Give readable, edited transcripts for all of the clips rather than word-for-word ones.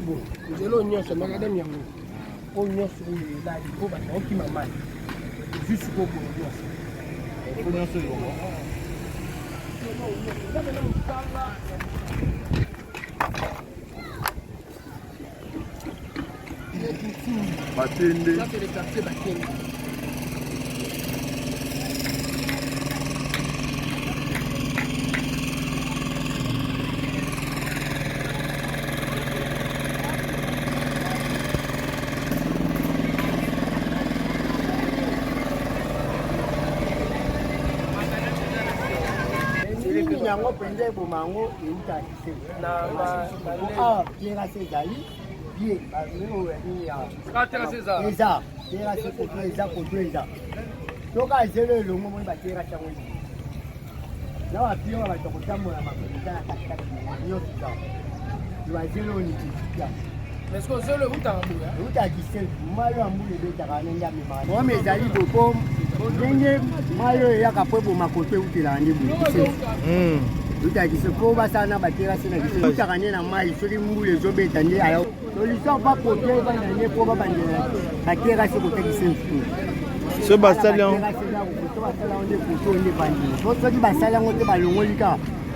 bon. Nous allons nous sommes madame Yango. On nous sur là il faut battre qui maman. Juste pour nous. Il faut nous sur le Batende. Ça c'est le quartier Batende. yango penza ebomango eutaki terase ezali bie eza terase koto eza koto eza soki azelo elongo moni baterase yango na bapio bato kotambola makolo eza na katikati nyonso za bazelo onititika Mais ce qu'on sait le route à Ramboula. Route à Gisèle, Mayo Amboule de Taranenga Mimani. Moi, mes amis de Pom, Mayo et Yakapo pour ma côté où tu l'as amené. Route à Gisèle, pour Bassana, Batera, c'est la Taranien à Maï, sur les moules, les obés, t'en alors. Solution pas côté, va gagner pour Batera, c'est côté Gisèle. Ce Bastalon.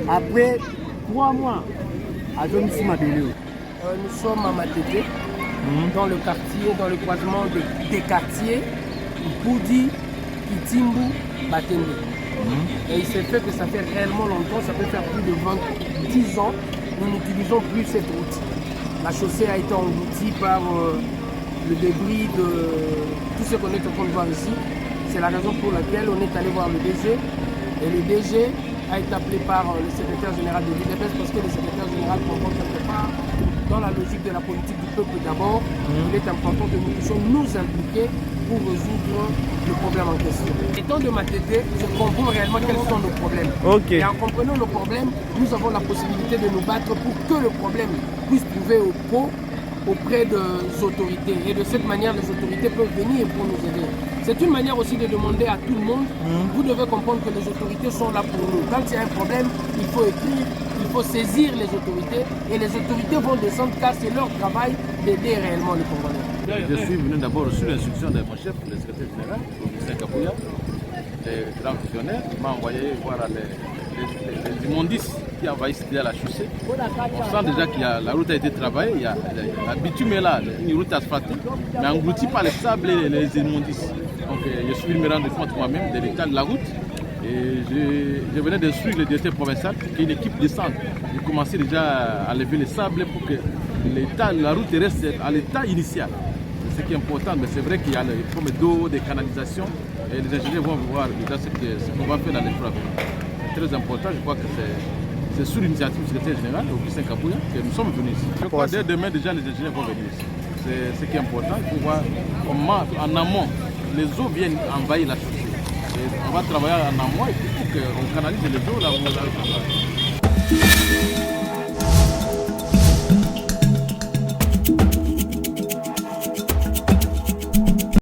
Après 3 mois, à Domicile Mabélé. Nous sommes à Matete, dans le quartier, dans le croisement des quartiers, Boudi, Kitimbu, Batende. Et il s'est fait que ça fait réellement longtemps, ça peut faire plus de 10 ans, nous n'utilisons plus cette route. La chaussée a été engloutie par le débris de tout ce qu'on est en train de voir ici. C'est la raison pour laquelle on est allé voir le DG. Et le DG a été appelé par le secrétaire général de l'UDPS parce que le secrétaire général comprend quelque part dans la logique de la politique du peuple d'abord. Il est important que nous puissions nous impliquer pour résoudre le problème en question. Étant de Matete, je comprends réellement quels sont nos problèmes. Okay. Et en comprenant nos problèmes, nous avons la possibilité de nous battre pour que le problème puisse trouver au pot auprès des autorités. Et de cette manière, les autorités peuvent venir pour nous aider. C'est une manière aussi de demander à tout le monde, vous devez comprendre que les autorités sont là pour nous. Quand il y a un problème, il faut écrire, il faut saisir les autorités et les autorités vont descendre car c'est leur travail d'aider réellement les Congolais. Je suis venu d'abord sur l'instruction de mon chef, le secrétaire général, Augustin Kabouya, le grand visionnaire, m'a envoyé voir les immondices qui envahissent la chaussée. On sent déjà que la route a été travaillée, il y a la bitume est là, une route asphaltée, mais engloutie par les sables et les immondices. Donc je suis venu me rendre compte moi-même de l'état de la route et je venais d'instruire le directeur provincial pour qu'une équipe descende et commencer déjà à lever les sables pour que la route reste à l'état initial. C'est ce qui est important, mais c'est vrai qu'il y a les problèmes d'eau, des canalisations et les ingénieurs vont voir déjà ce qu'on va faire dans les travaux. C'est très important, je crois que c'est sous l'initiative du secrétaire général, Augustin Kabouya, que nous sommes venus ici. Je crois que dès demain déjà les ingénieurs vont venir ici. C'est ce qui est important, il faut voir comment en amont les eaux viennent envahir la chaussée. Et on va travailler en amont pour qu'on canalise les eaux là où on va travailler.